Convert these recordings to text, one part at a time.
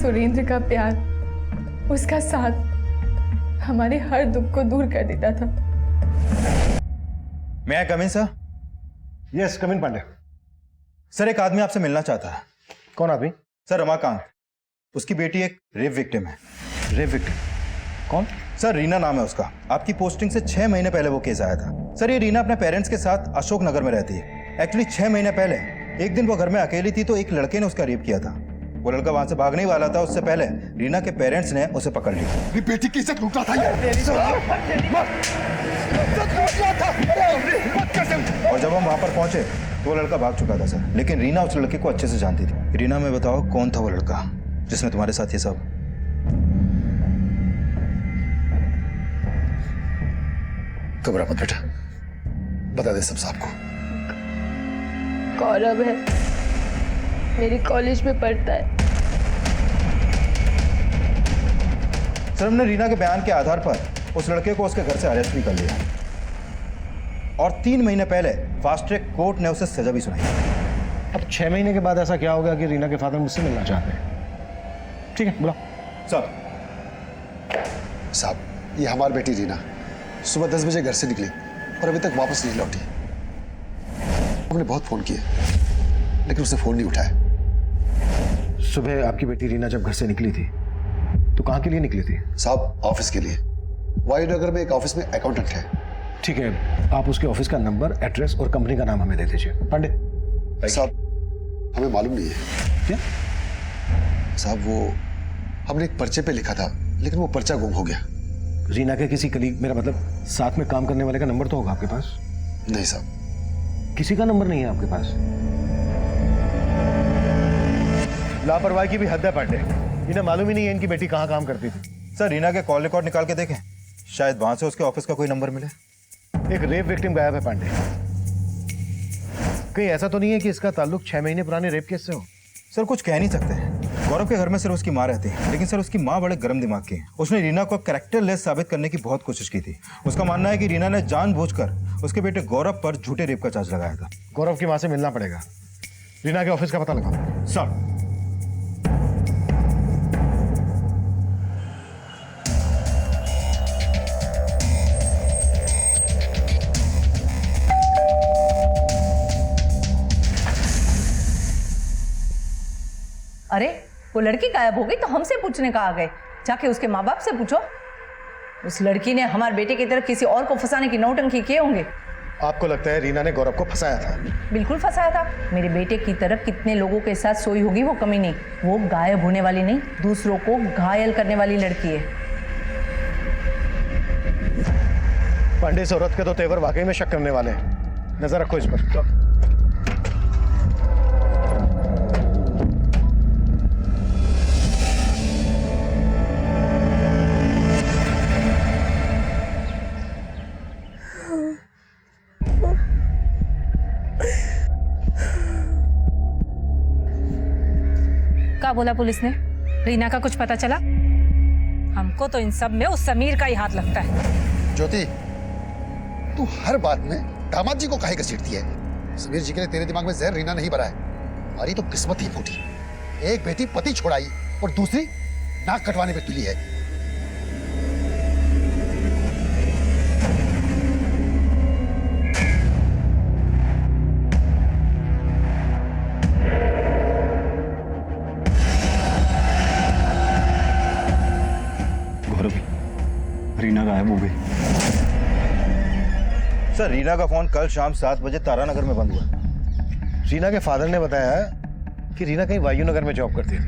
सुरेंद्र का प्यार, उसका साथ हमारे हर दुख को दूर कर देता था। मैं कम इन सर? यस, कम इन पांडे। सर, एक आदमी आपसे मिलना चाहता है। कौन आदमी? सर, रमाकांत। उसकी बेटी एक रेप विक्टिम है। Rape victim? कौन? सर, रीना नाम है उसका। आपकी पोस्टिंग से 6 महीने पहले वो केस आया था। सर, ये रीना अपने पेरेंट्स के साथ अशोक नगर में रहती है। एक्चुअली 6 महीने पहले एक दिन वो घर में अकेली थी तो एक लड़के ने उसका रेप किया था। वो लड़का वहां से भागने ही वाला था, उससे पहले रीना के पेरेंट्स ने उसे पकड़ लिया। मेरी बेटी की इज्जत लूट रहा था। और जब हम वहां पर पहुंचे तो वो लड़का भाग चुका था सर, लेकिन रीना उस लड़के को अच्छे से जानती थी। रीना, मैं बताओ कौन था वो लड़का जिसने तुम्हारे साथ ये सब? घबरा मत बेटा, बता दे सब साहब को। गौरव है, मेरे कॉलेज में पढ़ता है। सर, हमने रीना के बयान के आधार पर उस लड़के को उसके घर से अरेस्ट भी कर लिया और 3 महीने पहले फास्ट ट्रैक कोर्ट ने उसे सजा भी सुनाई। अब 6 महीने के बाद ऐसा क्या होगा कि रीना के फादर मुझसे मिलना चाहते हैं? ठीक है, बुलाओ। साहब, ये हमारी बेटी रीना सुबह 10 बजे घर से निकली और अभी तक वापस नहीं लौटी। हमने बहुत फोन किए लेकिन उसने फोन नहीं उठाया। सुबह आपकी बेटी रीना जब घर से निकली थी तो कहाँ के लिए निकली थी? साहब, ऑफिस के लिए। वायुनगर में एक ऑफिस में अकाउंटेंट है। ठीक है, आप उसके ऑफिस का नंबर, एड्रेस और कंपनी का नाम हमें दे दीजिए। पांडे साहब, हमें मालूम नहीं है। क्या? साहब, वो हमने एक पर्चे पे लिखा था लेकिन वो पर्चा गुम हो गया। रीना के किसी कलीग, मेरा मतलब साथ में काम करने वाले का नंबर तो होगा आपके पास? नहीं साहब, किसी का नंबर नहीं है आपके पास? लापरवाही की भी हद है पांडे। इन्हें मालूम ही नहीं है इनकी बेटी कहाँ काम करती थी। सर, रीना के कॉल रिकॉर्ड निकाल के देखें, शायद वहां से उसके ऑफिस का कोई नंबर मिले। एक रेप विक्टिम गायब है पांडे। कहीं ऐसा तो नहीं है कि इसका ताल्लुक 6 महीने पुराने रेप केस से हो? सर, कुछ कह नहीं सकते हैं। गौरव के घर में सिर्फ उसकी माँ रहती है, लेकिन सर उसकी माँ बड़े गर्म दिमाग की है। उसने रीना को कैरेक्टरलेस साबित करने की बहुत कोशिश की थी। उसका मानना है कि रीना ने जानबूझकर उसके बेटे गौरव पर झूठे रेप का चार्ज लगाया था। गौरव की माँ से मिलना पड़ेगा। रीना के ऑफिस का पता लगाओ। सर, अरे, वो लड़की गायब हो गई तो हमसे पूछने का आ गए। जाके उसके माँ बाप से पूछो। उस लड़की ने हमारे बेटे की तरफ किसी और को फंसाने की नौटंकी किए होंगे। आपको लगता है रीना ने गौरव को फंसाया था? बिल्कुल फंसाया था। मेरे बेटे की तरफ कितने लोगों के साथ सोई होगी वो कमी नहीं। वो गायब होने वाली नहीं, दूसरों को घायल करने वाली लड़की है। पांडे, इस औरत के तो तेवर वाकई में शक करने वाले हैं। नजर रखो इस पर। क्या बोला पुलिस ने? रीना का कुछ पता चला? हमको तो इन सब में उस समीर का ही हाथ लगता है। ज्योति, तू हर बात में दामाद जी को काहे घसीटती है? समीर जी के लिए तेरे दिमाग में जहर रीना नहीं भरा है। हमारी तो किस्मत ही फूटी। एक बेटी पति छोड़ाई और दूसरी नाक कटवाने पे तुली है। रीना गायब हो गई। सर, रीना का फोन कल शाम 7 बजे तारानगर में बंद हुआ। रीना के फादर ने बताया कि रीना कहीं वायुनगर में जॉब करती थी।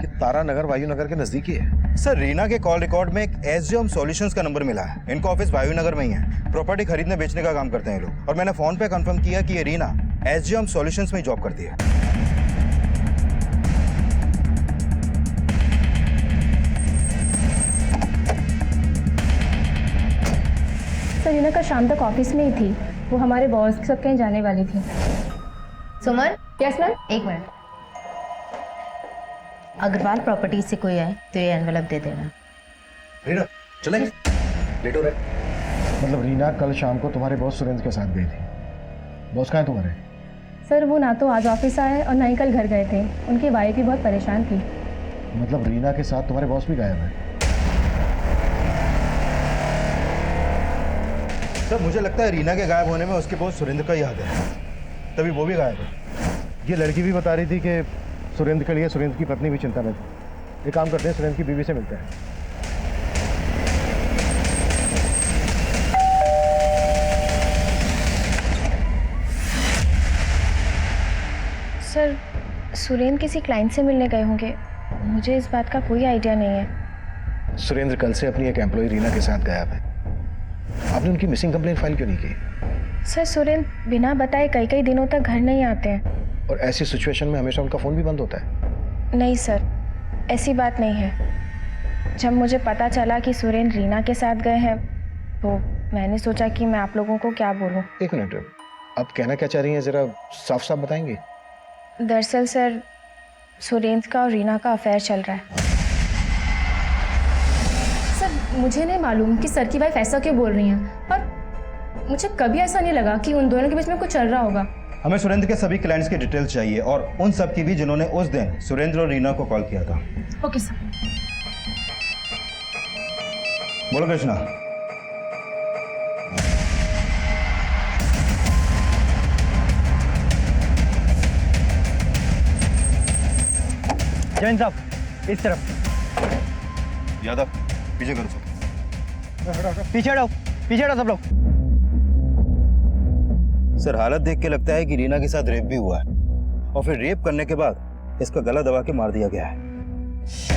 ये तारानगर वायुनगर के नजदीक ही है। सर, रीना के कॉल रिकॉर्ड में एक एसजीएम सॉल्यूशंस का नंबर मिला है। इनका ऑफिस वायुनगर में ही है। प्रॉपर्टी खरीदने बेचने का काम करते हैं लोग। और मैंने फोन पे कंफर्म किया कि ये रीना एसजीएम सॉल्यूशंस में ही जॉब करती है। सर, रीना का शाम तक ऑफिस में ही थी। वो हमारे बॉस के साथ कहीं जाने वाली थी। सुमन। Yes ma'am. एक मिनट। अग्रवाल प्रॉपर्टीज से कोई आए तो ये एनवेलप दे देना। रीना, चलेंगे? लेट हो रहे। मतलब रीना कल शाम को तुम्हारे बॉस सुरेंद्र के साथ गई थी। बॉस कहाँ है तुम्हारे? सर, वो ना तो आज ऑफिस आए और ना ही कल घर गए थे। उनकी वाइफ भी बहुत परेशान थी। मतलब रीना के साथ तुम्हारे बॉस भी गायब है? सर मुझे लगता है रीना के गायब होने में उसके बॉस सुरेंद्र का ही हाथ है, तभी वो भी गायब है। ये लड़की भी बता रही थी कि सुरेंद्र के लिए सुरेंद्र की पत्नी भी चिंता में थी। एक काम करते हैं, सुरेंद्र की बीवी से मिलते हैं। सर, सुरेंद्र किसी क्लाइंट से मिलने गए होंगे, मुझे इस बात का कोई आइडिया नहीं है। सुरेंद्र कल से अपनी एक एम्प्लॉय रीना के साथ गायब है। आपने उनकी मिसिंग कंप्लेंट फाइल क्यों नहीं की? सर, सुरेंद्र बिना बताए कई कई दिनों तक घर नहीं आते हैं। और ऐसी सिचुएशन में हमेशा उनका फ़ोन भी बंद होता है। नहीं सर, ऐसी बात नहीं है। जब मुझे पता चला कि सुरेंद्र रीना के साथ गए हैं तो मैंने सोचा कि मैं आप लोगों को क्या बोलूं। एक मिनट, आप कहना क्या चाह रही हैं, ज़रा साफ साफ बताएंगे? दरअसल सर, सुरेंद्र का और रीना का अफेयर चल रहा है। सर मुझे नहीं मालूम कि सर की वाइफ ऐसा क्यों बोल रही हैं, और मुझे कभी ऐसा नहीं लगा कि उन दोनों के बीच में कुछ चल रहा होगा। हमें सुरेंद्र के सभी क्लाइंट्स की डिटेल्स चाहिए, और उन सब की भी जिन्होंने उस दिन सुरेंद्र और रीना को कॉल किया था। Okay sir. बोलो कृष्णा। जैन साहब, इस तरफ। यादव पीछे करो सब। पीछे हटो सब लोग। सर हालत देख के लगता है कि रीना के साथ रेप भी हुआ है, और फिर रेप करने के बाद इसका गला दबा के मार दिया गया है।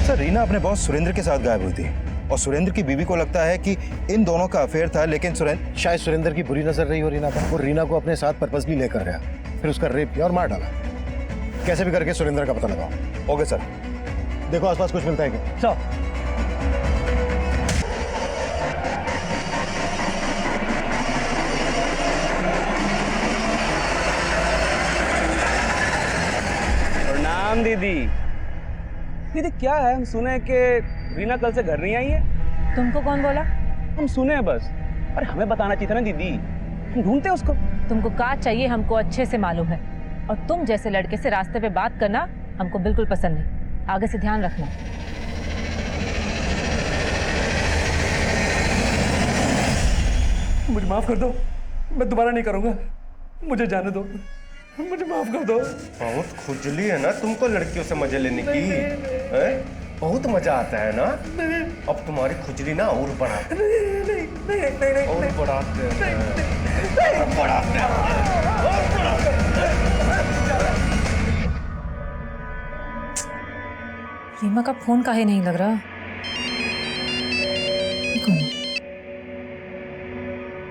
सर रीना अपने बॉस सुरेंद्र के साथ गायब हुई थी, और सुरेंद्र की बीवी को लगता है कि इन दोनों का अफेयर था, लेकिन शायद सुरेंद्र की बुरी नजर रही हो रीना पर। वो रीना को अपने साथ पर्पसली लेकर गया, फिर उसका रेप किया और मार डाला। कैसे भी करके सुरेंद्र का पता लगाओ। Okay sir. देखो आसपास कुछ मिलता है क्या? सो प्रणाम दीदी। दीदी क्या है, हम सुने कि रीना कल से घर नहीं आई है। तुमको कौन बोला? हम सुने हैं बस। अरे हमें बताना चाहिए था ना दीदी, हम ढूंढते उसको। तुमको क्या चाहिए हमको अच्छे से मालूम है, और तुम जैसे लड़के से रास्ते पे बात करना हमको बिल्कुल पसंद नहीं। आगे से ध्यान रखना। मुझे माफ कर दो, मैं दोबारा नहीं करूंगा। मुझे जाने दो, मुझे माफ कर दो। बहुत खुजली है ना तुमको लड़कियों से मजे लेने की, हैं? बहुत मजा आता है ना। अब तुम्हारी खुजली ना और बढ़ाते हैं, और बढ़ाते रीमा का फोन काहे नहीं लग रहा?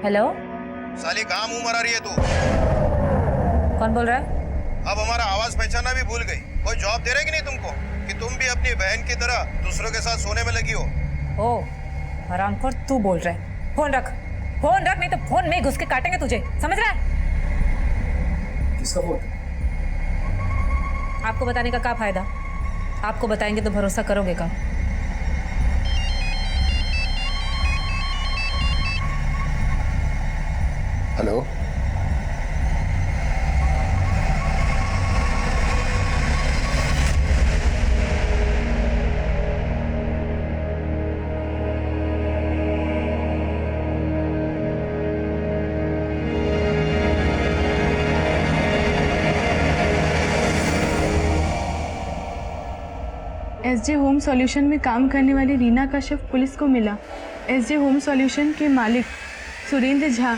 हेलो साली कहाँ मुंह मरा रही है तू? कौन बोल रहा है? अब हमारा आवाज पहचाना भी भूल गई। कोई जॉब दे रहा है कि नहीं तुमको, कि तुम भी अपनी बहन की तरह दूसरों के साथ सोने में लगी हो? ओ हरामखोर, तू बोल रहा है? फोन रख, नहीं तो फोन में घुस के काटेंगे तुझे, समझ रहा है? किसका फोन? आपको बताने का क्या फायदा? आपको बताएंगे तो भरोसा करोगे का? हेलो, एसजे होम सॉल्यूशन में काम करने वाली रीना का शव पुलिस को मिला। एसजे होम सॉल्यूशन के मालिक सुरेंद्र झा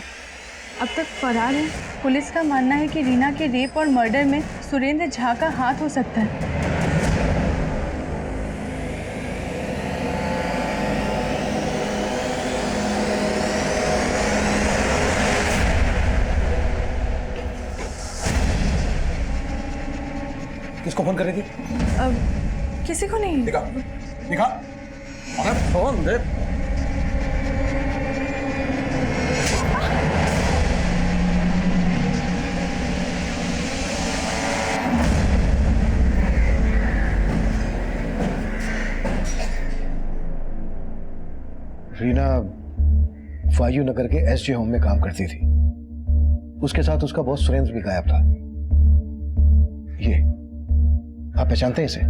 अब तक फरार है। पुलिस का मानना है कि रीना के रेप और मर्डर में सुरेंद्र झा का हाथ हो सकता है। किसको फोन कर रही थी? अब किसी को नहीं। दिखा, दिखा। अरे फोन दे। रीना वायु नगर के एसजे होम में काम करती थी। उसके साथ उसका बॉस सुरेंद्र भी गायब था। ये आप पहचानते हैं इसे?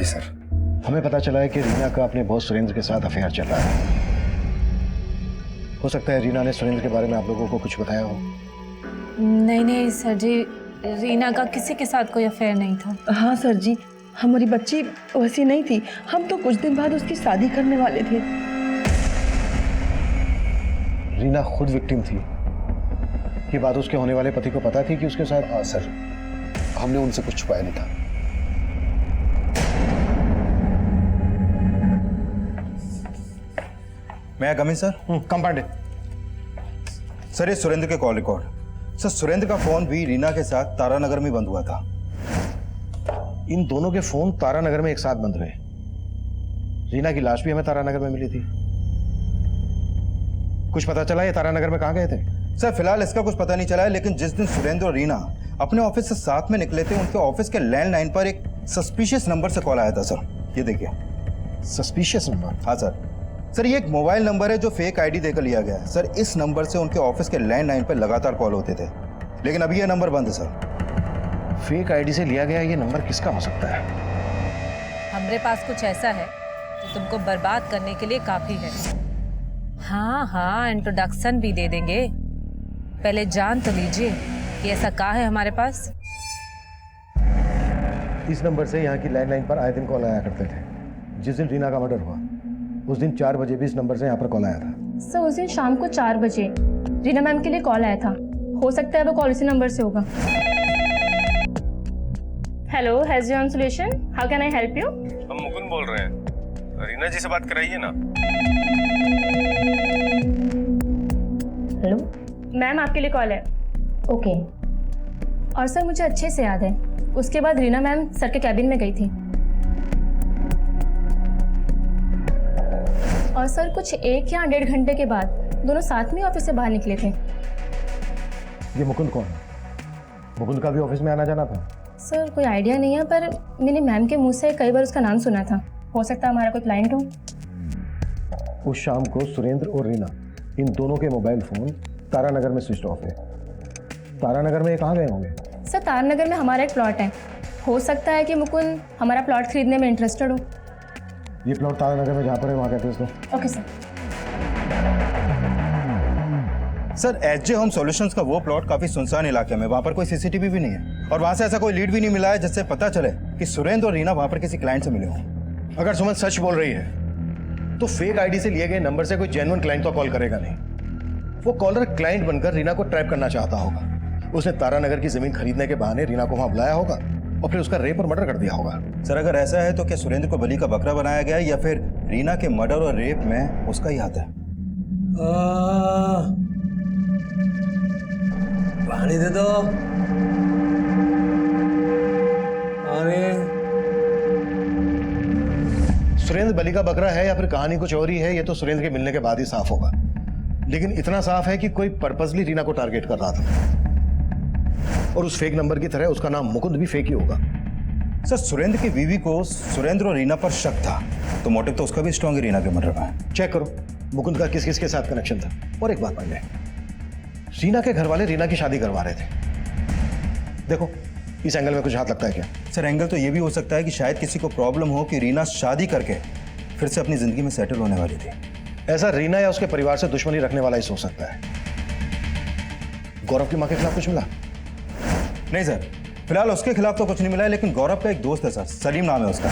जी सर, हमें पता चला है कि रीना का अपने बॉस सुरेंद्र के साथ अफेयर चल रहा है। हो सकता है रीना ने सुरेंद्र के बारे में आप लोगों को कुछ बताया हो। नहीं सर जी, रीना का किसी के साथ कोई अफेयर नहीं था। हाँ सर जी, हमारी बच्ची वैसी नहीं थी, हम तो कुछ दिन बाद उसकी शादी करने वाले थे। रीना खुद विक्टिम थी। ये बात उसके होने वाले पति को पता थी कि उसके साथ? हाँ सर, हमने उनसे कुछ छुपाया नहीं था। मैं कम इन सर? कम पांडे। सर ये सुरेंद्र के कॉल रिकॉर्ड। सर सुरेंद्र का फोन भी रीना के साथ तारानगर में बंद हुआ था। इन दोनों के फोन तारानगर में एक साथ बंद हुए। रीना की लाश भी हमें तारानगर में मिली थी। कुछ पता चला ये तारानगर में कहाँ गए थे? सर फिलहाल इसका कुछ पता नहीं चला है, लेकिन जिस दिन सुरेंद्र और रीना अपने ऑफिस से साथ में निकले थे, उनके ऑफिस के लैंडलाइन पर एक सस्पिशियस नंबर से कॉल आया था सर। ये देखिए। Suspicious number? हाँ सर ये एक मोबाइल नंबर है जो फेक आईडी देकर लिया गया है सर। इस नंबर से उनके ऑफिस के लैंडलाइन पर लगातार कॉल होते थे, लेकिन अभी ये नंबर बंद है सर। फेक आईडी से लिया गया ये नंबर किसका हो सकता है? हमारे पास कुछ ऐसा है जो तुमको बर्बाद करने के लिए काफी है। हाँ इंट्रोडक्शन भी दे देंगे, पहले जान तो लीजिए कि ऐसा क्या है हमारे पास। इस नंबर से यहाँ की लैंडलाइन पर आए दिन कॉल आया करते थे। जिस दिन रीना का मर्डर हुआ उस दिन 4 बजे भी इस नंबर से यहाँ पर कॉल आया था। सर उस दिन शाम को 4 बजे रीना मैम के लिए कॉल आया था। हो सकता है वो कॉल इसी नंबर से होगा। Hello, SJ home solution, how can I help you? हम मुकुंद बोल रहे हैं, रीना जी से बात कराइए ना। हेलो मैम, आपके लिए कॉल है। ओके। और सर मुझे अच्छे से याद है, उसके बाद रीना मैम सर के कैबिन में गई थी और सर कुछ 1 या 1.5 घंटे के बाद दोनों साथ में ऑफिस से बाहर निकले थे। ये मुकुंद कौन है? मुकुंद का भी ऑफिस में आना जाना था? सर कोई आइडिया नहीं है, पर मैंने मैम के मुंह से कई बार उसका नाम सुना था। हो सकता है हमारा कोई क्लाइंट हो। उस शाम को सुरेंद्र और रीना इन दोनों के मोबाइल फोन तारानगर में स्विच ऑफ है। तारानगर में ये कहाँ गए होंगे? सर तारानगर में हमारा एक प्लॉट है, हो सकता है कि मुकुंद हमारा प्लॉट खरीदने में इंटरेस्टेड हो। ये प्लॉट तारानगर में जहाँ पर है वहाँ का एड्रेस दो। Okay sir. Sir SJ home solutions का वो प्लॉट काफी सुनसान इलाके में, वहाँ पर कोई सीसीटीवी भी नहीं है और वहाँ से ऐसा कोई लीड भी नहीं मिला है जिससे पता चले कि सुरेंद्र और रीना वहाँ पर किसी क्लाइंट से मिले हों। अगर सुमन सच बोल रही है तो फेक आईडी से लिए गए नंबर से कोई जेन्युइन क्लाइंट तो कॉल करेगा नहीं। वो कॉलर क्लाइंट बनकर रीना को ट्रैप करना चाहता होगा। उसने तारानगर की जमीन खरीदने के बहाने रीना को वहां बुलाया होगा और फिर उसका रेप और मर्डर कर दिया होगा। सर अगर ऐसा है तो क्या सुरेंद्र को बलि का बकरा बनाया गया है या फिर रीना के मर्डर और रेप में उसका ही हाथ है? पानी दे दो। सुरेंद्र बलि का बकरा है या फिर कहानी कुछ और ही है, ये तो सुरेंद्र के मिलने के बाद ही साफ होगा। लेकिन इतना साफ है कि कोई पर्पसली रीना को टारगेट कर रहा था और उस फेक नंबर की तरह उसका नाम मुकुंद भी फेक ही होगा। सर सुरेंद्र की बीवी को सुरेंद्र और रीना पर शक था, तो मोटिव तो उसका भी स्ट्रॉन्ग है रीना के मर्डर में। चेक करो मुकुंद का किस किस के साथ कनेक्शन था। और एक बात पांडे, रीना के घर वाले रीना की शादी करवा रहे थे। देखो इस एंगल में कुछ हाथ लगता है क्या? सर एंगल तो ये भी हो सकता है कि शायद किसी को प्रॉब्लम हो कि रीना शादी करके फिर से अपनी जिंदगी में सेटल होने वाली थी। ऐसा रीना या उसके परिवार से दुश्मनी रखने वाला ही सोच सकता है। गौरव की मां के खिलाफ कुछ मिला? नहीं सर, फिलहाल उसके खिलाफ तो कुछ नहीं मिला है, लेकिन गौरव का एक दोस्त है सर, सलीम नाम है उसका।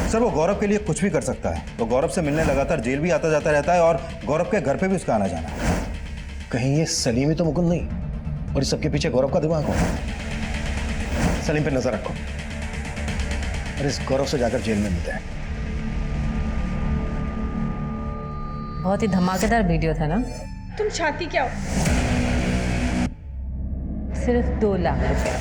सर वो गौरव के लिए कुछ भी कर सकता है। वो गौरव से मिलने लगातार जेल भी आता जाता रहता है और गौरव के घर पे भी उसका आना जाना है। कहीं ये सलीम ही तो मुकुंद नहीं और इस सबके पीछे गौरव का दिमाग हो? सलीम पे नजर रखो और इस गौरव से जाकर जेल में मिलते हैं। बहुत ही धमाकेदार वीडियो था ना? तुम चाहती क्या हो? सिर्फ 2 लाख रुपया।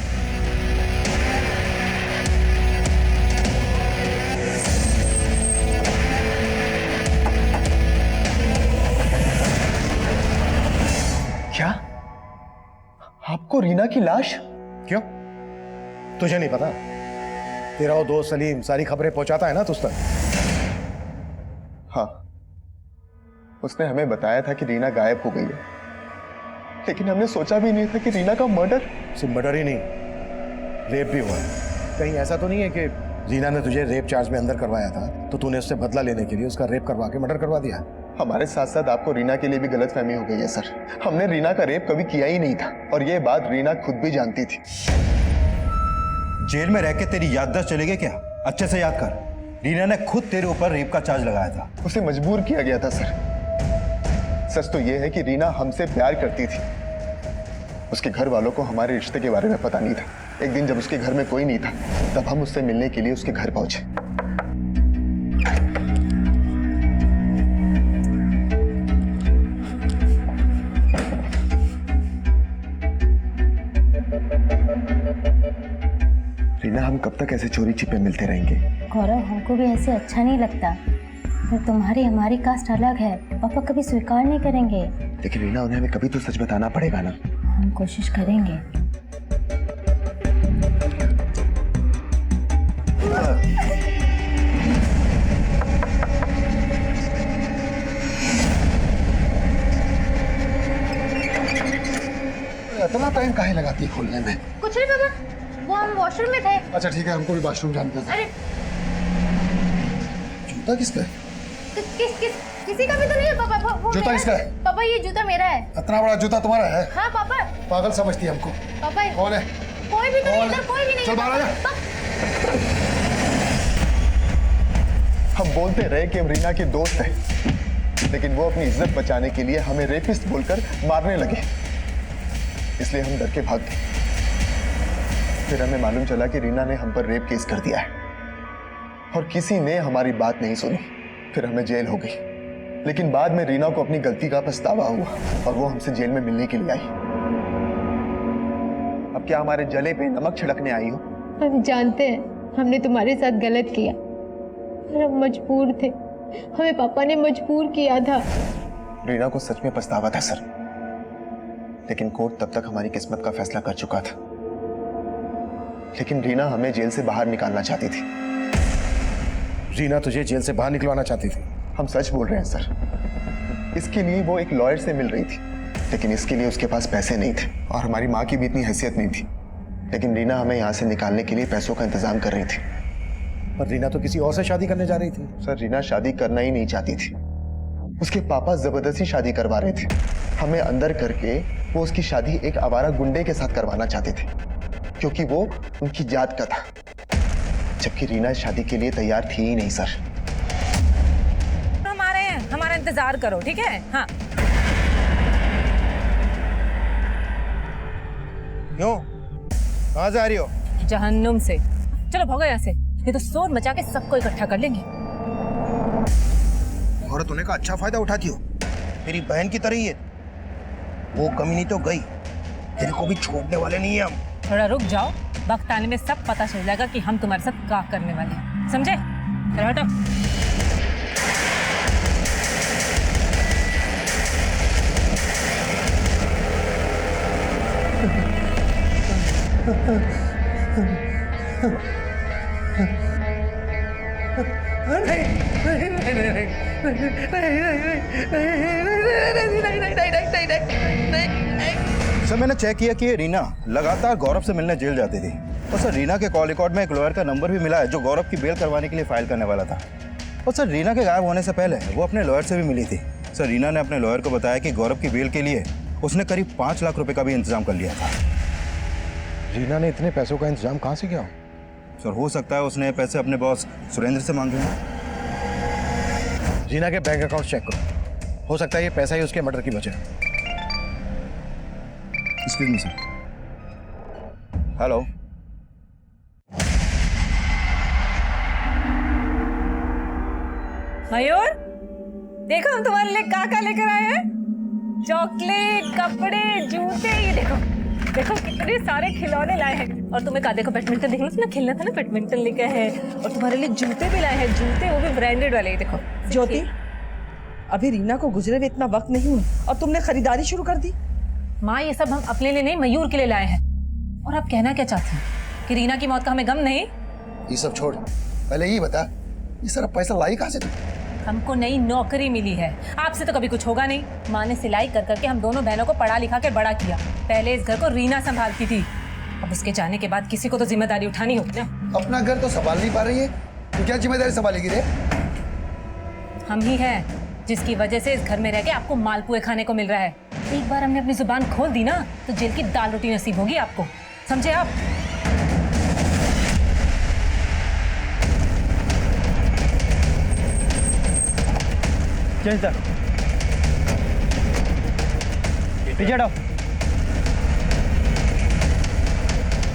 क्या? आपको रीना की लाश? क्यों? तुझे नहीं पता? तेरा वो दोस्त सलीम सारी खबरें पहुंचाता है ना तुझ तक। हाँ, उसने हमें बताया था कि रीना गायब हो गई है, लेकिन हमने सोचा भी नहीं था कि रीना का मर्डर। सिर्फ मर्डर ही नहीं, रेप भी हुआ है। कहीं ऐसा तो नहीं है कि रीना ने तुझे रेप चार्ज में अंदर करवाया था तो तूने उससे बदला लेने के लिए उसका रेप करवा के मर्डर करवा दिया। हमारे साथ साथ आपको रीना के लिए भी गलतफहमी हो गई है सर। हमने रीना का रेप कभी किया ही नहीं था और ये बात रीना खुद भी जानती थी। जेल में रह के तेरी याददाश्त चली गई क्या? अच्छे से याद कर, रीना ने खुद तेरे ऊपर रेप का चार्ज लगाया था। उसे मजबूर किया गया था सर। सच तो यह है कि रीना हमसे प्यार करती थी। उसके घर वालों को हमारे रिश्ते के बारे में पता नहीं था। एक दिन जब उसके घर में कोई नहीं था तब हम उससे मिलने के लिए उसके घर पहुंचे। रीना, हम कब तक ऐसे चोरी छिपे मिलते रहेंगे? गौरव, हमको भी ऐसे अच्छा नहीं लगता। पर तुम्हारी हमारी कास्ट अलग है, पापा कभी स्वीकार नहीं करेंगे। लेकिन रीना, उन्हें हमें कभी तो सच बताना पड़ेगा ना। हम कोशिश करेंगे। इतना टाइम काहे लगाती है खोलने में? कुछ नहीं पापा, वो हम वॉशरूम में थे। अच्छा ठीक है, हमको भी वॉशरूम जाना था। अरे जूता किसका है? किसी का भी तो नहीं है पापा। वो जूता किसका है? पापा ये जूता मेरा है। इतना बड़ा जूता तुम्हारा है? हाँ पापा। पागल समझती है हमको। पापा कौन है? कोई भी तो नहीं, इधर कोई भी नहीं। चल बाहर आ जा। हम बोलते रहे कि हम रीना के दोस्त हैं, लेकिन वो अपनी इज्जत बचाने के लिए हमें रेपिस्ट बोलकर मारने लगे। इसलिए हम डर के भाग गए। फिर हमें मालूम चला कि रीना ने हम पर रेप केस कर दिया है और किसी ने हमारी बात नहीं सुनी। फिर हमें जेल हो गई, लेकिन बाद में रीना को अपनी गलती का पछतावा हुआ और वो हमसे जेल में मिलने के लिए आई। अब क्या हमारे जले पे नमक छिड़कने आई हो? हम जानते हैं हमने तुम्हारे साथ गलत किया और हम मजबूर थे। हमें पापा ने मजबूर किया था। रीना को सच में पछतावा था सर, लेकिन कोर्ट तब तक हमारी किस्मत का फैसला कर चुका था। लेकिन रीना हमें जेल से बाहर निकालना चाहती थी। रीना तुझे जेल से बाहर निकलवाना चाहती थी? हम सच बोल रहे हैं सर। इसके लिए वो एक लॉयर से मिल रही थी, लेकिन इसके लिए उसके पास पैसे नहीं थे और हमारी माँ की भी इतनी हैसियत नहीं थी। लेकिन रीना हमें यहाँ से निकालने के लिए पैसों का इंतजाम कर रही थी। पर रीना तो किसी और से शादी करने जा रही थी। सर, रीना शादी करना ही नहीं चाहती थी। उसके पापा जबरदस्ती शादी करवा रहे थे। हमें अंदर करके वो उसकी शादी एक आवारा गुंडे के साथ करवाना चाहते थे, क्योंकि वो उनकी जात का था, जबकि रीना शादी के लिए तैयार थी ही नहीं सर। हम आ रहे हैं, हमारा इंतजार करो, ठीक है? हाँ। क्यों? कहाँ से आ रही हो? जहन्नुम से। चलो भगो यहाँ से, ये तो शोर मचा के सबको इकट्ठा कर लेंगे। औरत होने का अच्छा फायदा उठाती हो, मेरी बहन की तरह ही है। वो कमीनी तो गई, तेरे को भी छोड़ने वाले नहीं है हम। थोड़ा रुक जाओ, वक्त आने में सब पता चल जाएगा कि हम तुम्हारे साथ क्या करने वाले हैं, समझे? चलो हटो। सर, मैंने चेक किया कि रीना लगातार गौरव से मिलने जेल जाती थी और सर रीना के कॉल रिकॉर्ड में एक लॉयर का नंबर भी मिला है जो गौरव की बेल करवाने के लिए फाइल करने वाला था। और सर रीना के गायब होने से पहले वो अपने लॉयर से भी मिली थी। सर रीना ने अपने लॉयर को बताया कि गौरव की बेल के लिए उसने करीब 5 लाख रुपए का भी इंतजाम कर लिया था। रीना ने इतने पैसों का इंतजाम कहाँ से किया? सर हो सकता है उसने पैसे अपने बॉस सुरेंद्र से मांगे हों। रीना के बैंक अकाउंट चेक करो, हो सकता है ये पैसा ही उसके मर्डर की वजह है। Excuse me sir. हेलो। मयूर, देखो हम तुम्हारे लिए क्या लेकर आए हैं। चॉकलेट, कपड़े, जूते, ये देखो देखो कितने सारे खिलौने लाए हैं। और तुम्हें कहा, देखो बैडमिंटन देखना था ना, खेलना था ना, बैडमिंटन लेके आए हैं। और तुम्हारे लिए जूते भी लाए हैं, जूते वो भी ब्रांडेड वाले। देखो ज्योति, अभी रीना को गुजरे हुए इतना वक्त नहीं हुआ और तुमने खरीदारी शुरू कर दी। माँ, ये सब हम अपने लिए नहीं, मयूर के लिए लाए हैं। और आप कहना क्या चाहती हैं कि रीना की मौत का हमें गम नहीं? ये सब छोड़, पहले ये बता, ये सारा पैसा लाई कहाँ से तू? हमको नई नौकरी मिली है, आपसे तो कभी कुछ होगा नहीं। माँ ने सिलाई कर करके हम दोनों बहनों को पढ़ा लिखा के बड़ा किया। पहले इस घर को रीना संभालती थी, अब उसके जाने के बाद किसी को तो जिम्मेदारी उठानी होगी ना। अपना घर तो संभाल नहीं पा रही है, तो क्या जिम्मेदारी संभालेगी रे? हम ही हैं जिसकी वजह से इस घर में रह के आपको मालपुए खाने को मिल रहा है। एक बार हमने अपनी जुबान खोल दी ना तो जेल की दाल रोटी नसीब होगी आपको, समझे आप? चल सर, पीछे हटाओ।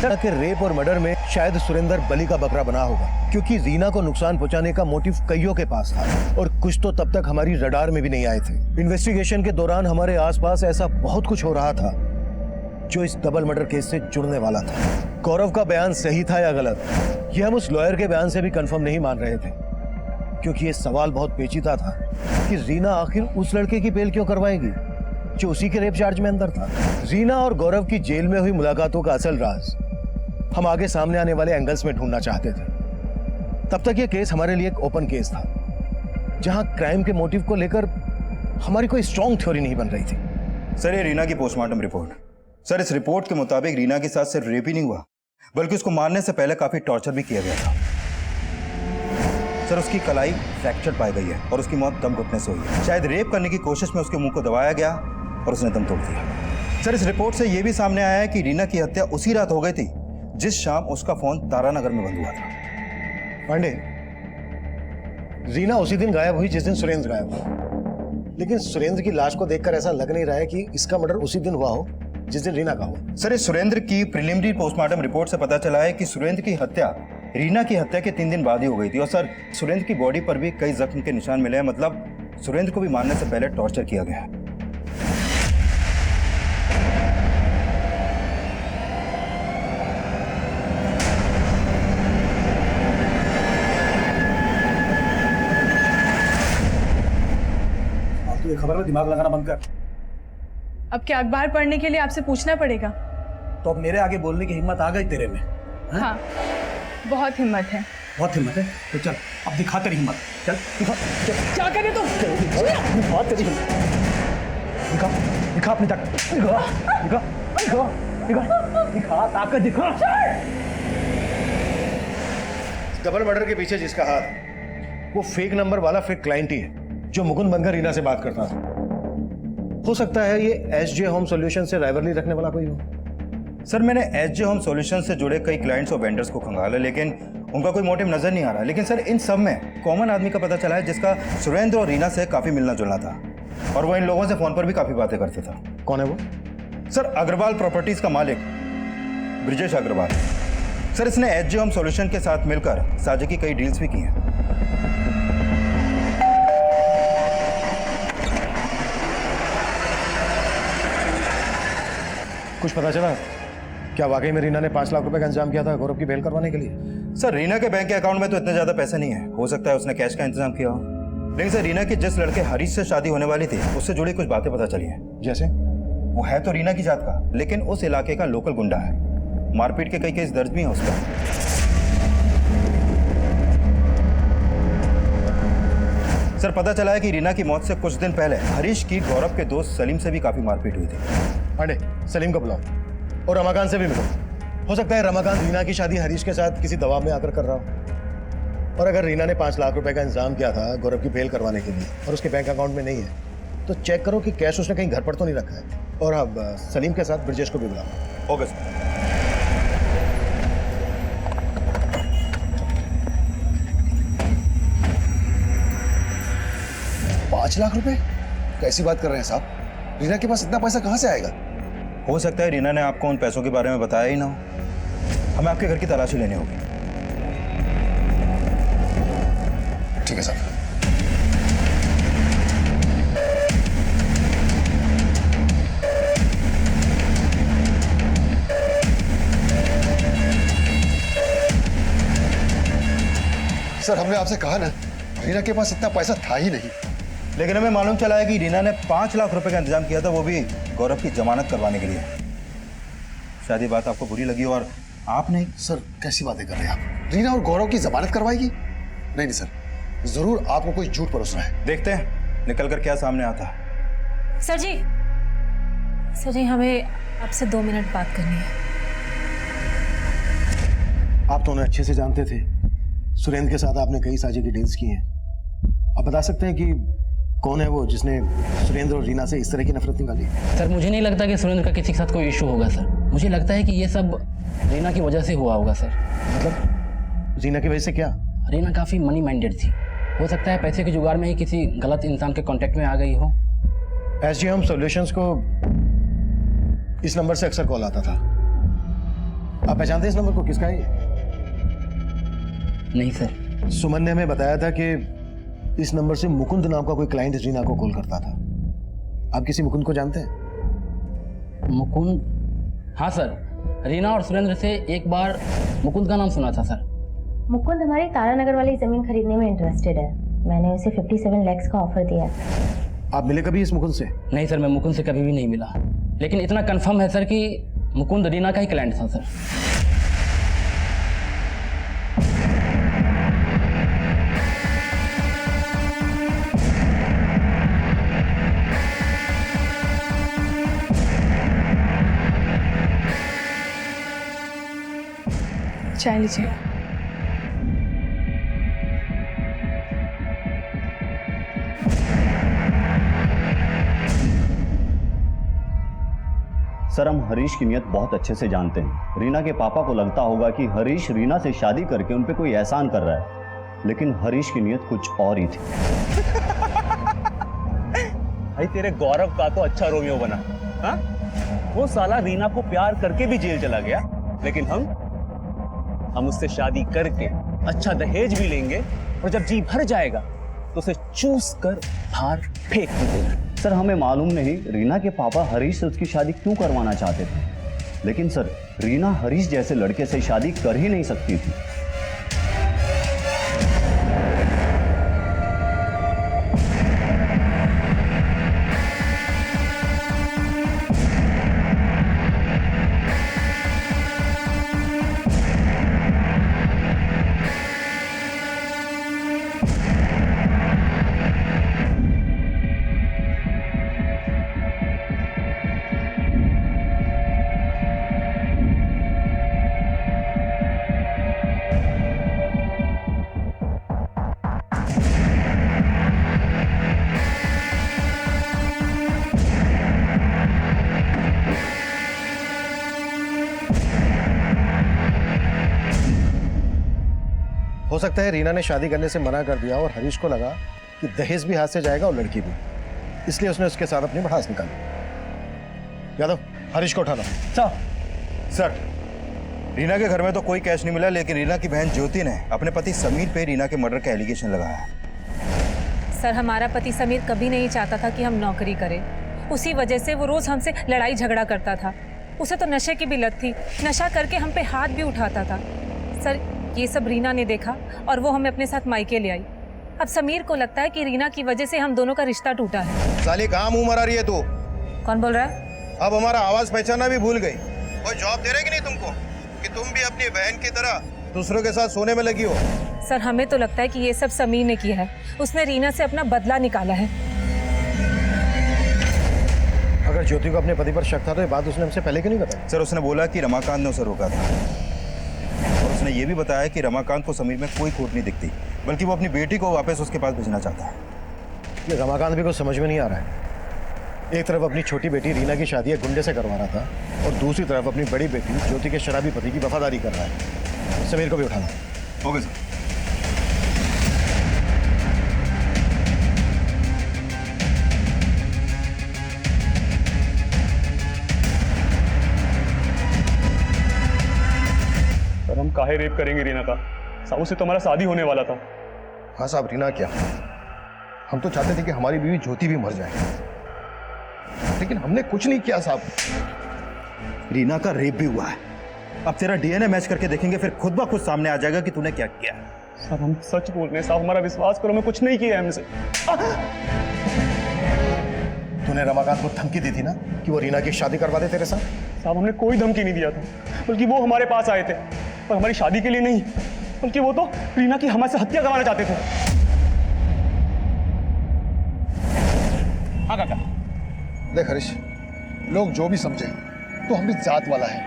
के रेप और मर्डर में शायद सुरेंद्र बलि का बकरा बना होगा, क्योंकि रीना को नुकसान पहुंचाने का मोटिव कईयों के पास था और कुछ तो तब तक हमारी रडार में भी नहीं आए थे। इन्वेस्टिगेशन के दौरान हमारे आसपास ऐसा बहुत कुछ हो रहा था जो इस डबल मर्डर केस से जुड़ने वाला था। गौरव का बयान सही था या गलत, ये हम उस लॉयर के बयान से भी कंफर्म नहीं मान रहे थे, क्योंकि ये सवाल बहुत पेचीदा था कि रीना आखिर उस लड़के की बेल क्यों करवाएगी जो उसी के रेप चार्ज में अंदर था। रीना और गौरव की जेल में हुई मुलाकातों का असल राज हम आगे सामने आने वाले एंगल्स में ढूंढना चाहते थे। तब तक ये केस हमारे लिए एक ओपन केस था, जहां क्राइम के मोटिव को लेकर हमारी कोई स्ट्रॉन्ग थ्योरी नहीं बन रही थी। सर, ये रीना की पोस्टमार्टम रिपोर्ट। सर, इस रिपोर्ट के मुताबिक रीना के साथ सिर्फ रेप ही नहीं हुआ, बल्कि उसको मारने से पहले काफी टॉर्चर भी किया गया था। सर, उसकी कलाई फ्रैक्चर पाई गई है और उसकी मौत दम घुटने से हुई है। शायद रेप करने की कोशिश में उसके मुंह को दबाया गया और उसने दम तोड़ दिया। सर, इस रिपोर्ट से यह भी सामने आया है कि रीना की हत्या उसी रात हो गई थी जिस शाम उसका फोन तारानगर में बंद हुआ था। पांडे, रीना उसी दिन गायब हुई जिस दिन सुरेंद्र गायब हुआ, लेकिन सुरेंद्र की लाश को देखकर ऐसा लग नहीं रहा है कि इसका मर्डर उसी दिन हुआ हो जिस दिन रीना का हुआ। सर, इस सुरेंद्र की प्रिलिमिनरी पोस्टमार्टम रिपोर्ट से पता चला है कि सुरेंद्र की हत्या रीना की हत्या के 3 दिन बाद ही हो गई थी। और सर, सुरेंद्र की बॉडी पर भी कई जख्म के निशान मिले हैं, मतलब सुरेंद्र को भी मारने से पहले टॉर्चर किया गया है। ये खबर में दिमाग लगाना बंद कर। अब क्या अखबार पढ़ने के लिए आपसे पूछना पड़ेगा? तो अब मेरे आगे बोलने की हिम्मत आ गई तेरे में? हाँ, बहुत हिम्मत है। बहुत हिम्मत है? तो चल अब दिखा तेरी हिम्मत। चल दिखा, क्या करे तू? दिखा तेरी हिम्मत, दिखा दिखा अपनी ताकत, दिखा दिखा दिखा दिखा दिखा ताकत दिखा। डबल मर्डर के पीछे जिसका हाथ, वो फेक नंबर वाला फेक क्लाइंट ही है जो मुकुंद बनकर रीना से बात करता था। हो सकता है ये एसजे होम सॉल्यूशन से राइवलरी रखने वाला कोई हो। सर, मैंने एसजे होम सॉल्यूशन से जुड़े कई क्लाइंट्स और वेंडर्स को खंगाला, लेकिन उनका कोई मोटिव नजर नहीं आ रहा। लेकिन सर, इन सब में कॉमन आदमी का पता चला है जिसका सुरेंद्र और रीना से काफी मिलना जुलना था, और वो इन लोगों से फोन पर भी काफी बातें करता था। कौन है वो? सर, अग्रवाल प्रॉपर्टीज का मालिक ब्रिजेश अग्रवाल। सर, इसने एसजे होम सॉल्यूशन के साथ मिलकर साझे की कई डील्स भी की हैं। कुछ पता चला? क्या वाकई में रीना ने 5 लाख रुपए का इंतजाम किया था गौरव की बेल करवाने के लिए? सर, रीना के बैंक के अकाउंट में तो इतने ज्यादा पैसे नहीं है, हो सकता है उसने कैश का इंतजाम किया हो। लेकिन सर, रीना की जिस लड़के हरीश से शादी होने वाली थी उससे जुड़ी कुछ बातें पता चली हैं। जैसे? वो है तो रीना की जात का, लेकिन उस इलाके का लोकल गुंडा है। मारपीट के कई केस दर्ज भी हैं उस पर। सर, पता चला है कि रीना की मौत से कुछ दिन पहले हरीश की गौरव के दोस्त सलीम से भी काफी मारपीट हुई थी। पांडे, सलीम को बुलाओ और रमाकांत से भी मिलो। हो सकता है रमाकांत रीना की शादी हरीश के साथ किसी दबाव में आकर कर रहा हो। और अगर रीना ने 5 लाख रुपए का इंतजाम किया था गौरव की बेल करवाने के लिए और उसके बैंक अकाउंट में नहीं है, तो चेक करो कि कैश उसने कहीं घर पर तो नहीं रखा है। और अब सलीम के साथ ब्रजेश को भी बुलाओ। Okay sir. 5 लाख रुपए? कैसी बात कर रहे हैं साहब? रीना के पास इतना पैसा कहां से आएगा? हो सकता है रीना ने आपको उन पैसों के बारे में बताया ही ना हो। हमें आपके घर की तलाशी लेनी होगी। ठीक है साहब। सर, हमने आपसे कहा ना, रीना के पास इतना पैसा था ही नहीं। लेकिन हमें मालूम चला है कि रीना ने 5 लाख रुपए का इंतजाम किया था, वो भी गौरव की जमानत करवाने के लिए। शायद ये बात आपको बुरी लगी और आप नहीं। सर, कैसी बातें कर रहे हैं आप? रीना और गौरव की जमानत करवाएगी? नहीं सर, जरूर आपको कोई झूठ परोस रहा है। देखते हैं निकल कर क्या सामने आता है। सर जी, हमें आपसे 2 मिनट बात करनी है। आप तो उन्हें अच्छे से जानते थे। सुरेंद्र के साथ आपने कई साझे की डील्स की हैं। आप बता सकते हैं कि कौन है वो जिसने सुरेंद्र और रीना से इस तरह की नफरत निकाली? सर मुझे नहीं लगता कि सुरेंद्र का किसी के साथ कोई इशू होगा सर। मुझे लगता है कि ये सब रीना की वजह से हुआ होगा सर। मतलब रीना की वजह से क्या? रीना काफ़ी मनी माइंडेड थी। हो सकता है पैसे के जुगाड़ में ही किसी गलत इंसान के कांटेक्ट में आ गई हो। एसजीएम सॉल्यूशंस को इस नंबर से अक्सर कॉल आता था। आप पहचानते हैं इस नंबर को? किसका है? नहीं सर। सुमन ने हमें बताया था कि इस नंबर से मुकुंद नाम का कोई क्लाइंट रीना को कॉल करता था। आप किसी मुकुंद को जानते हैं? मुकुंद? हाँ सर, रीना और सुरेंद्र से एक बार मुकुंद का नाम सुना था सर। मुकुंद हमारी तारानगर वाली ज़मीन खरीदने में इंटरेस्टेड है। मैंने उसे 57 लाख का ऑफर दिया। आप मिले कभी इस मुकुंद से? नहीं सर, मैं मुकुंद से कभी भी नहीं मिला, लेकिन इतना कंफर्म है सर कि मुकुंद रीना का ही क्लाइंट था सर। चाय लीजिए। सर हम हरीश की नीयत बहुत अच्छे से जानते हैं। रीना के पापा को लगता होगा कि हरीश रीना से शादी करके उन पे कोई एहसान कर रहा है, लेकिन हरीश की नीयत कुछ और ही थी। भाई तेरे गौरव का तो अच्छा रोमियो बना। हाँ? वो साला रीना को प्यार करके भी जेल चला गया, लेकिन हम उससे शादी करके अच्छा दहेज भी लेंगे और जब जी भर जाएगा तो उसे चूस कर बाहर फेंक देंगे। सर हमें मालूम नहीं रीना के पापा हरीश से उसकी शादी क्यों करवाना चाहते थे, लेकिन सर रीना हरीश जैसे लड़के से शादी कर ही नहीं सकती थी। हो सकता है रीना ने शादी करने से मना कर दिया और हरीश को लगा कि दहेज भी हाथ से जाएगा और लड़की भी, इसलिए उसने उसके साथ अपनी भड़ास निकाली। यादव हरीश को उठा लो। सर रीना के घर में तो कोई कैश नहीं मिला, लेकिन रीना की बहन ज्योति ने अपने पति समीर पे रीना के मर्डर का एलिगेशन लगाया है। सर हमारा पति समीर कभी नहीं चाहता था कि हम नौकरी करें। उसी वजह से वो रोज हमसे लड़ाई झगड़ा करता था। उसे तो नशे की भी लत थी, नशा करके हम पे हाथ भी उठाता था। सर ये सब रीना ने देखा और वो हमें अपने साथ मायके ले आई। अब समीर को लगता है कि रीना की वजह से हम दोनों का रिश्ता टूटा है। साली कहाँ मुंह मरा रही है तू? कौन बोल रहा है? अब हमारा आवाज पहचाना भी भूल गई। कोई जॉब दे रहे कि नहीं तुमको कि तुम भी अपनी बहन की तरह दूसरों के साथ सोने में लगी हो? सर हमें तो लगता है कि ये सब समीर ने किया है। उसने रीना से अपना बदला निकाला है। अगर ज्योति को अपने पति पर शक था तो ये बात उसने हमसे पहले क्यों नहीं बताई? सर उसने बोला कि रमाकांत ने उसे रोका था, और उसने ये भी बताया कि रमाकांत को समीर में कोई खोट नहीं दिखती, बल्कि वो अपनी बेटी को वापस उसके पास भेजना चाहता है। ये रमाकांत भी कुछ समझ में नहीं आ रहा है। एक तरफ अपनी छोटी बेटी रीना की शादी एक गुंडे से करवा रहा था और दूसरी तरफ अपनी बड़ी बेटी ज्योति के शराबी पति की वफादारी कर रहा है। समीर को भी उठाना। Okay sir. हम काहे रेप करेंगे रीना का? साहू से तो हमारा शादी होने वाला था। हाँ साहब, रीना क्या, हम तो चाहते थे कि हमारी बीवी ज्योति भी मर जाए, लेकिन हमने कुछ नहीं किया साहब। रीना का रेप भी हुआ है। अब तेरा डीएनए मैच करके देखेंगे, फिर खुद ब खुद सामने आ जाएगा कि तूने क्या किया। साहब हम सच बोल रहे हैं साहब, हमारा विश्वास करो, मैं कुछ नहीं किया है हमसे। तूने रमाकांत को धमकी दी थी ना कि वो रीना की शादी करवा दे तेरे साथ? साहब हमने कोई धमकी नहीं दिया था, बल्कि वो हमारे पास आए थे, पर हमारी शादी के लिए नहीं, बल्कि वो तो रीना की हमारे से हत्या करवाना चाहते थे। हाँ काका। देख हरीश, लोग जो भी समझे तो हम भी जात वाला है,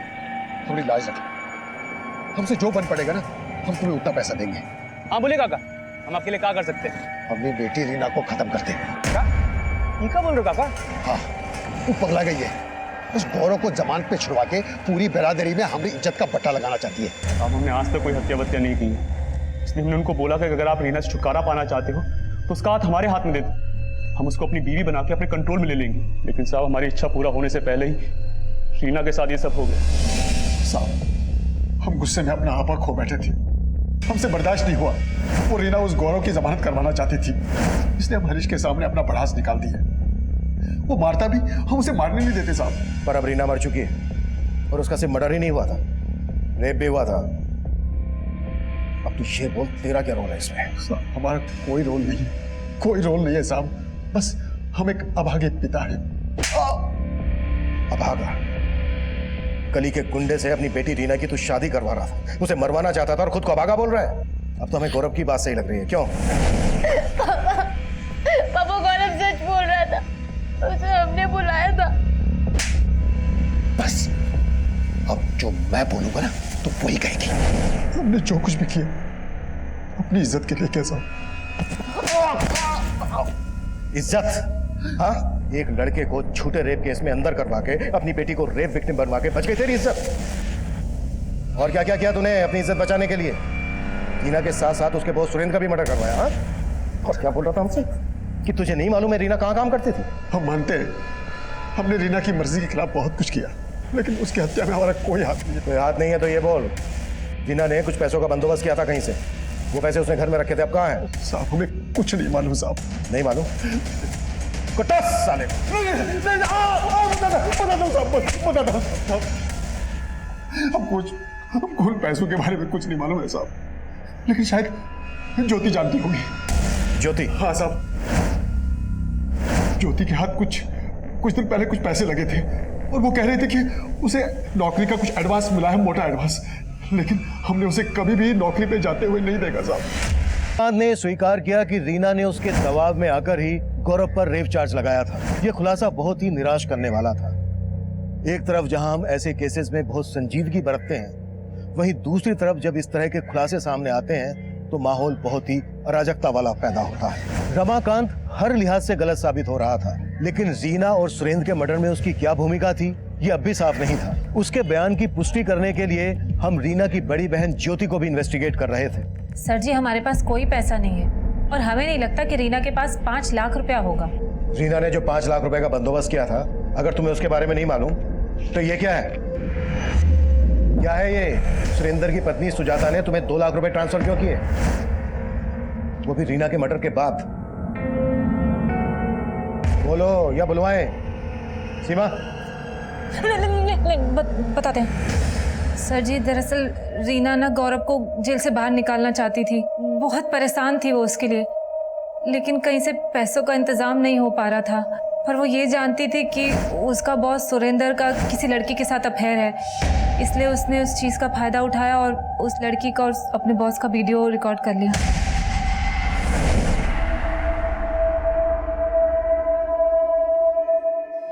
थोड़ी लाज रखें। हमसे जो बन पड़ेगा ना, हम तुम्हें उतना पैसा देंगे। हाँ बोले काका, हम आपके लिए क्या कर सकते हैं? अपनी बेटी रीना को खत्म कर दे। क्या? ये क्या बोल रहे हो काका? हाँ, वो पगला गई है। उस गौरव को जमानत पे छुड़वा के पूरी बिरादरी में हमारी इज्जत का पट्टा लगाना चाहती है। अब हमने आज तक कोई हत्या वत्या नहीं की, इसलिए हमने उनको बोला कि अगर आप रीना से छुटकारा पाना चाहते हो तो उसका हाथ हमारे हाथ में दे दो, हम उसको अपनी बीवी बना के अपने कंट्रोल में ले लेंगे। लेकिन साहब, हमारी इच्छा पूरा होने से पहले ही रीना के साथ ये सब हो गया। साहब, हम गुस्से में अपना आपा खो बैठे थे, हमसे बर्दाश्त नहीं हुआ। वो रीना उस गौरव की जमानत करवाना चाहती थी, इसलिए हम हरीश के सामने अपना भड़ास निकाल दिया। वो मारता भी, हम उसे मारने नहीं देते साहब। पर अब रीना मर चुकी है और उसका सिर्फ मर्डर ही नहीं हुआ था, रेप भी हुआ था। अब तू ये बोल, तेरा क्या रोल है इसमें? साहब, हमारा कोई रोल नहीं है, कोई रोल नहीं है साहब। बस हम एक अभागे पिता है। अभागा? गली के गुंडे से अपनी बेटी रीना की तू शादी करवा रहा था, उसे मरवाना चाहता था और खुद को अभागा बोल रहा है। अब तो हमें गौरव की बात सही लग रही है, क्यों? पापा गौरव सच बोल रहा था, उसे हमने बुलाया था। बस अब जो मैं बोलूंगा ना तो वही कहेगी। हमने जो कुछ भी किया अपनी इज्जत के लिए कैसा? इज्जत? हाँ, एक लड़के को झूठे रेप केस में अंदर करवा के अपनी बेटी को रेप विक्टिम बनवा के बच गई तेरी इज्जत। और क्या क्या किया तूने अपनी इज्जत बचाने के लिए? रीना के साथ साथ उसके बॉस सुरेंद्र का भी मर्डर करवाया। हाँ, और क्या बोल रहा था हमसे कि तुझे नहीं मालूम है रीना कहाँ काम करती थी? हम मानते हैं हमने रीना की मर्जी के खिलाफ बहुत कुछ किया, लेकिन उसकी हत्या में हमारा कोई हाथ नहीं है। कोई हाथ नहीं है तो ये बोल, रीना ने कुछ पैसों का बंदोबस्त किया था कहीं से, वो पैसे उसने घर में रखे थे, अब कहाँ है? साहब, हमें कुछ नहीं मालूम साहब। नहीं मालूम? कुत्ता साले! हमको उन पैसों के बारे में कुछ नहीं मालूम है साहब, लेकिन शायद ज्योति जानती होगी। ज्योति? हाँ साहब, ज्योति के हाथ कुछ दिन पहले कुछ पैसे लगे थे और वो कह रहे थे कि उसे नौकरी का कुछ एडवांस मिला है, मोटा एडवांस, लेकिन हमने उसे कभी भी नौकरी पे जाते हुए नहीं देखा साहब। ने स्वीकार किया कि रीना ने उसके दबाव में आकर ही गौरव पर रेप चार्ज लगाया था। यह खुलासा बहुत ही निराश करने वाला था। एक तरफ जहां हम ऐसे केसेस में बहुत संजीदगी बरतते हैं, वहीं दूसरी तरफ जब इस तरह के खुलासे सामने आते हैं तो माहौल बहुत ही अराजकता वाला पैदा होता है। रमाकांत हर लिहाज से गलत साबित हो रहा था, लेकिन रीना और सुरेंद्र के मर्डर में उसकी क्या भूमिका थी ये अब भी साफ नहीं था। उसके बयान की पुष्टि करने के लिए हम रीना की बड़ी बहन ज्योति को भी इन्वेस्टिगेट कर रहे थे। सर जी, हमारे पास कोई पैसा नहीं है और हमें नहीं लगता कि रीना के पास 5 लाख रुपया होगा। रीना ने जो 5 लाख रुपए का बंदोबस्त किया था, अगर तुम्हें उसके बारे में नहीं मालूम तो ये क्या है? क्या है ये? सुरेंद्र की पत्नी सुजाता ने तुम्हें 2 लाख रुपए ट्रांसफर क्यों किए, वो भी रीना के मर्डर के बाद? बोलो या बुलवाएं? सीमा? नहीं, बताते हैं। सर जी, दरअसल रीना ना गौरव को जेल से बाहर निकालना चाहती थी, बहुत परेशान थी वो उसके लिए, लेकिन कहीं से पैसों का इंतजाम नहीं हो पा रहा था। पर वो ये जानती थी कि उसका बॉस सुरेंद्र का किसी लड़की के साथ अफेयर है, इसलिए उसने उस चीज़ का फायदा उठाया और उस लड़की का और अपने बॉस का वीडियो रिकॉर्ड कर लिया।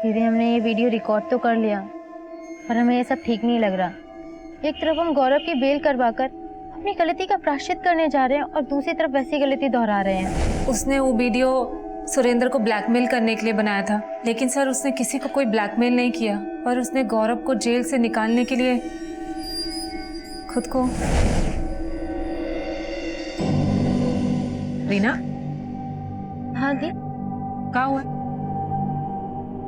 दीदी, हमने ये वीडियो रिकॉर्ड तो कर लिया, पर हमें ये सब ठीक नहीं लग रहा। एक तरफ हम गौरव की बेल करवाकर अपनी गलती का प्रायश्चित करने जा रहे हैं और दूसरी तरफ वैसी गलती दोहरा रहे हैं। उसने वो वीडियो सुरेंद्र को ब्लैकमेल करने के लिए बनाया था, लेकिन सर उसने किसी को कोई ब्लैकमेल नहीं किया, पर उसने गौरव को जेल से निकालने के लिए खुद को। रीना? हाँ दी। क्या हुआ?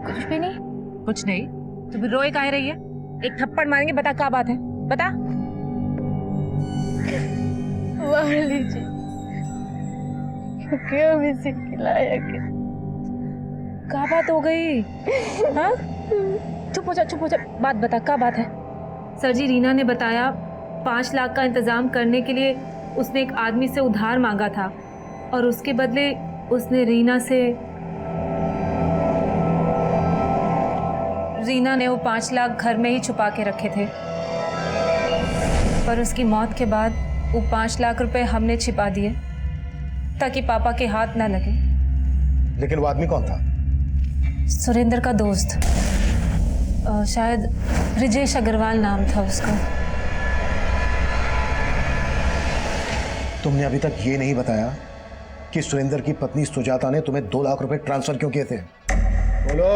कुछ भी नहीं। कुछ नहीं तो फिर रोए काहे रही है? एक थप्पड़ मारेंगे, बता क्या बात है, बता। मार लीजिए, क्योंकि हम इसे खिलाया के। क्या बात हो गई? हाँ? चुप हो जा, बात बता, क्या बात है? सर जी, रीना ने बताया 5 लाख का इंतजाम करने के लिए उसने एक आदमी से उधार मांगा था और उसके बदले उसने रीना ने वो 5 लाख घर में ही छुपा के रखे थे, पर उसकी मौत के बाद वो 5 लाख रुपए हमने छिपा दिए ताकि पापा के हाथ ना लगे। लेकिन वो आदमी कौन था? सुरेंद्र का दोस्त, शायद ब्रिजेश अग्रवाल नाम था उसका। तुमने अभी तक ये नहीं बताया कि सुरेंद्र की पत्नी सुजाता ने तुम्हें 2 लाख रुपए ट्रांसफर क्यों किए थे? बोलो।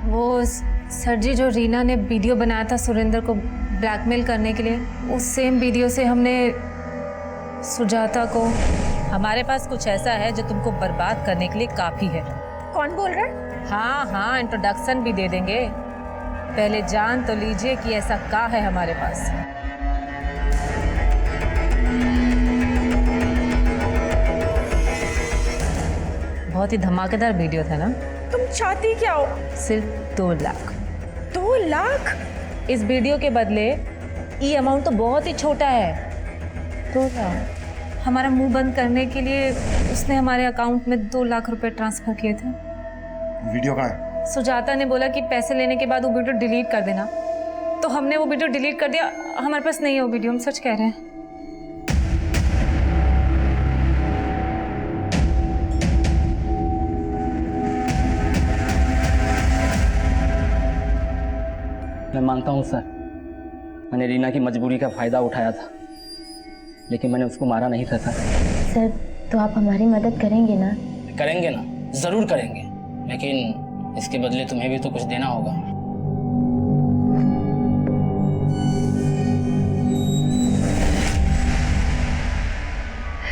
वो सर जी, जो रीना ने वीडियो बनाया था सुरेंद्र को ब्लैकमेल करने के लिए, उस सेम वीडियो से हमने सुजाता को। हमारे पास कुछ ऐसा है जो तुमको बर्बाद करने के लिए काफी है। कौन बोल रहा है? हाँ हाँ, इंट्रोडक्शन भी दे देंगे। पहले जान तो लीजिए कि ऐसा क्या है हमारे पास। बहुत ही धमाकेदार वीडियो था ना? तुम चाहती क्या हो? सिर्फ 2 लाख। 2 लाख? इस वीडियो के बदले ये अमाउंट तो बहुत ही छोटा है। 2 लाख हमारा मुंह बंद करने के लिए उसने हमारे अकाउंट में 2 लाख रुपए ट्रांसफर किए थे। वीडियो कहाँ है? सुजाता ने बोला कि पैसे लेने के बाद वो वीडियो डिलीट कर देना, तो हमने वो वीडियो डिलीट कर दिया। हमारे पास नहीं है वो वीडियो, हम सच कह रहे हैं। मैं मानता हूँ सर, मैंने रीना की मजबूरी का फ़ायदा उठाया था, लेकिन मैंने उसको मारा नहीं था सर। तो आप हमारी मदद करेंगे ना? करेंगे ना, ज़रूर करेंगे, लेकिन इसके बदले तुम्हें भी तो कुछ देना होगा।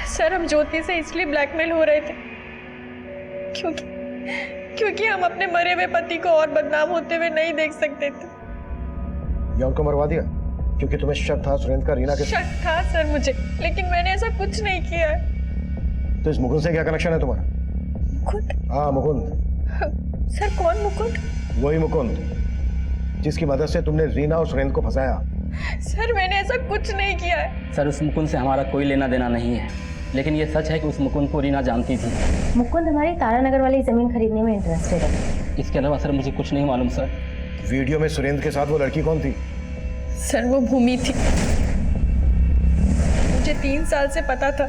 सर, हम ज्योति से इसलिए ब्लैकमेल हो रहे थे क्योंकि हम अपने मरे हुए पति को और बदनाम होते हुए नहीं देख सकते थे। या उनको मरवा दिया क्योंकि तुम्हें शक था सुरेंद्र का रीना के साथ? शक था सर मुझे, लेकिन मैंने ऐसा कुछ नहीं किया है। तो इस मुकुंद से क्या कनेक्शन है तुम्हारा? मुकुंद? हाँ, मुकुंद। सर, कौन मुकुंद? वही मुकुंद जिसकी मदद से तुमने रीना और सुरेंद्र को फंसाया। सर, मैंने ऐसा कुछ नहीं किया है। सर, उस मुकुंद से हमारा कोई लेना देना नहीं है, लेकिन ये सच है कि उस मुकुंद को रीना जानती थी। मुकुंद हमारी तारानगर वाली जमीन खरीदने में इंटरेस्टेड है। इसके अलावा सर मुझे कुछ नहीं मालूम सर। वीडियो में सुरेंद्र के साथ वो लड़की कौन थी? सर, वो भूमि थी। मुझे 3 साल से पता था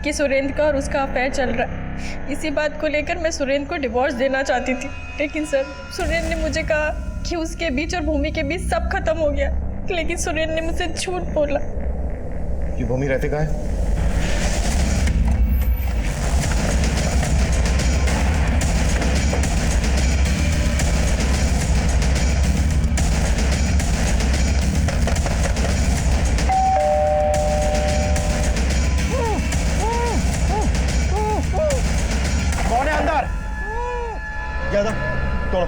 कि सुरेंद्र का और उसका अफेयर चल रहा है। इसी बात को लेकर मैं सुरेंद्र को डिवोर्स देना चाहती थी, लेकिन सर, सुरेंद्र ने मुझे कहा कि उसके बीच और भूमि के बीच सब खत्म हो गया। लेकिन सुरेंद्र ने मुझसे झूठ बोला। ये भूमि रहती कहाँ है? कौन है अंदर? ज्यादा तोड़ो।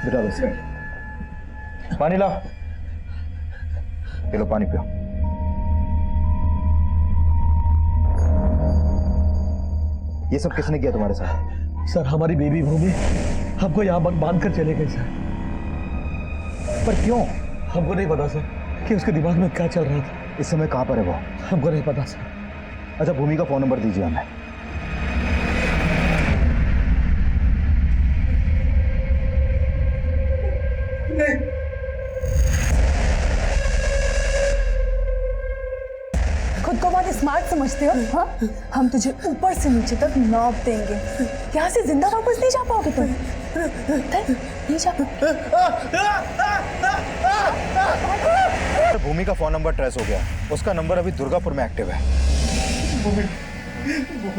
बिठा दो। पानी लाओ। ये लो पानी पियो। ये सब किसने किया तुम्हारे साथ? सर, हमारी बेबी भूमि हमको यहाँ बांध कर चले गए सर। पर क्यों? हमको नहीं पता सर कि उसके दिमाग में क्या चल रहा था। इस समय कहाँ पर है वो? हमको नहीं पता सर। अच्छा, भूमि का फोन नंबर दीजिए हमें। खुद को बहुत स्मार्ट समझते हो? हाँ, हम तुझे ऊपर से नीचे तक नाप देंगे। यहाँ से जिंदा वापस नहीं जा पाओगे तुम। नहीं जा भूमि का फोन नंबर ट्रेस हो गया। उसका नंबर अभी दुर्गापुर में एक्टिव है। भूमि,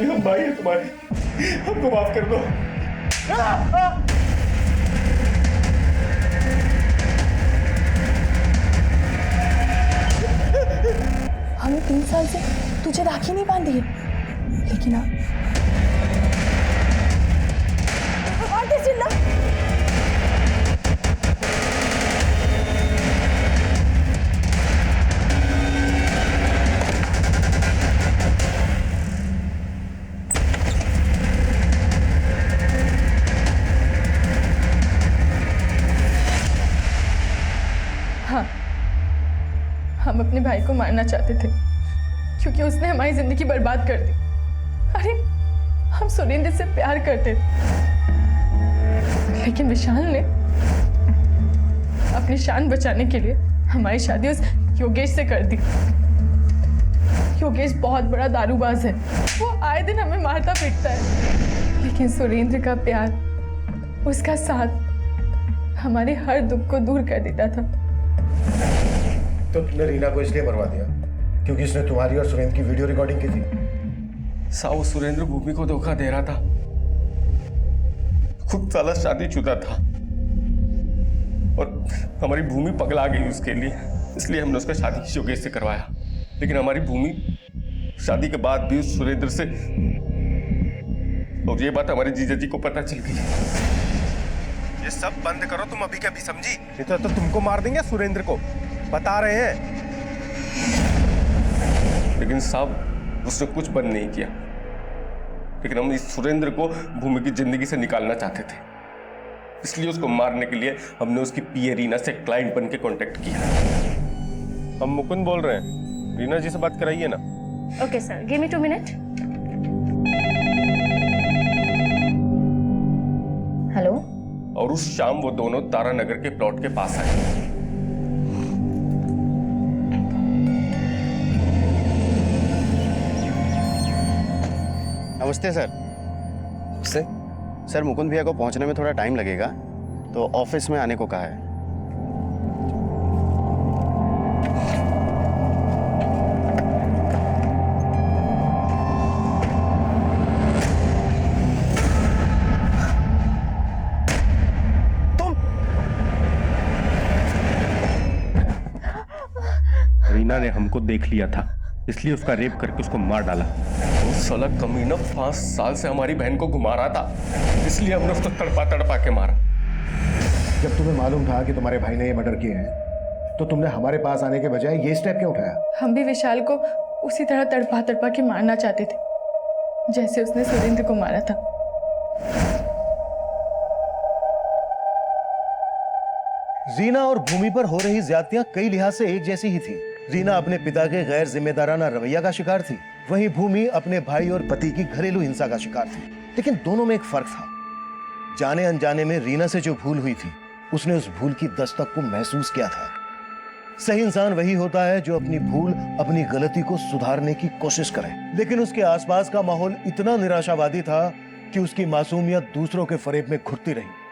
हम भाई हैं तुम्हारे, हमको माफ कर दो। हमने 3 साल से तुझे राखी नहीं बांधी है, लेकिन अब चिल्ला। हाँ, हम अपने भाई को मारना चाहते थे क्योंकि उसने हमारी जिंदगी बर्बाद कर दी। अरे, हम सुरेंद्र से प्यार करते थे, लेकिन विशाल ने अपनी शान बचाने के लिए हमारी शादी उस योगेश से कर दी। योगेश बहुत बड़ा दारूबाज है। वो आए दिन हमें मारता पीटता है, लेकिन सुरेंद्र का प्यार उसका साथ हमारे हर दुख को दूर कर देता था। तो तुमने रीना को इसलिए मरवा दिया क्योंकि उसने तुम्हारी और सुरेंद्र की वीडियो रिकॉर्डिंग की थी? साहब सुरेंद्र भूमि को धोखा दे रहा था, खुद साला शादीशुदा था और हमारी भूमि पगला गई उसके लिए, इसलिए हमने उसका शादी योगेश से करवाया। लेकिन हमारी भूमि शादी के बाद भी उस सुरेंद्र से, और ये बात हमारे जीजा जी को पता चल गई। ये सब बंद करो तुम अभी के अभी, समझी? नहीं तो तुमको मार देंगे सुरेंद्र को, बता रहे हैं। लेकिन साहब उसने कुछ बंद नहीं किया, लेकिन हम इस सुरेंद्र को भूमि की जिंदगी से निकालना चाहते थे, इसलिए उसको मारने के लिए हमने उसकी पीए रीना से क्लाइंट बन के कॉन्टेक्ट किया। हम मुकुंद बोल रहे हैं, रीना जी से बात कराइए ना। Okay sir, give me 2 minute. Hello. और उस शाम वो दोनों तारा नगर के प्लॉट के पास आए। नमस्ते सर। सर मुकुंद भैया को पहुंचने में थोड़ा टाइम लगेगा, तो ऑफिस में आने को कहा है। रीना ने हमको देख लिया था, इसलिए उसका रेप करके उसको मार डाला। वो साला कमीना 5 साल से हमारी बहन को घुमा रहा था, इसलिए हमने उसको तड़पा तड़पा के मारा। जब तुम्हें मालूम था कि तुम्हारे भाई ने ये मर्डर किया है, तो तुमने हमारे पास आने के बजाय ये स्टेप क्यों उठाया? हम भी विशाल को उसी तरह तड़पा तड़पा के मारना चाहते थे जैसे उसने सुरेंद्र को मारा था। रीना और भूमि पर हो रही ज्यादतियां कई लिहाज से एक जैसी ही थी। रीना अपने पिता के गैर जिम्मेदाराना रवैया का शिकार थी, वहीं भूमि अपने भाई और पति की घरेलू हिंसा का शिकार थी। लेकिन दोनों में एक फर्क था। जाने अनजाने में रीना से जो भूल हुई थी, उसने उस भूल की दस्तक को महसूस किया था। सही इंसान वही होता है जो अपनी भूल, अपनी गलती को सुधारने की कोशिश करे। लेकिन उसके आसपास का माहौल इतना निराशावादी था कि उसकी मासूमियत दूसरों के फरेब में घुटती रही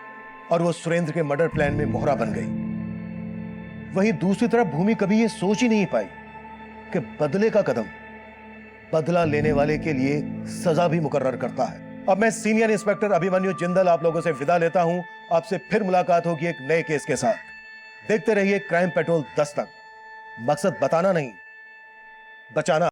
और वो सुरेंद्र के मर्डर प्लान में मोहरा बन गई। वहीं दूसरी तरफ भूमि कभी ये सोच ही नहीं पाई कि बदले का कदम बदला लेने वाले के लिए सजा भी मुकर्रर करता है। अब मैं सीनियर इंस्पेक्टर अभिमन्यु जिंदल आप लोगों से विदा लेता हूं। आपसे फिर मुलाकात होगी एक नए केस के साथ। देखते रहिए क्राइम पेट्रोल 10 तक। मकसद बताना नहीं, बचाना।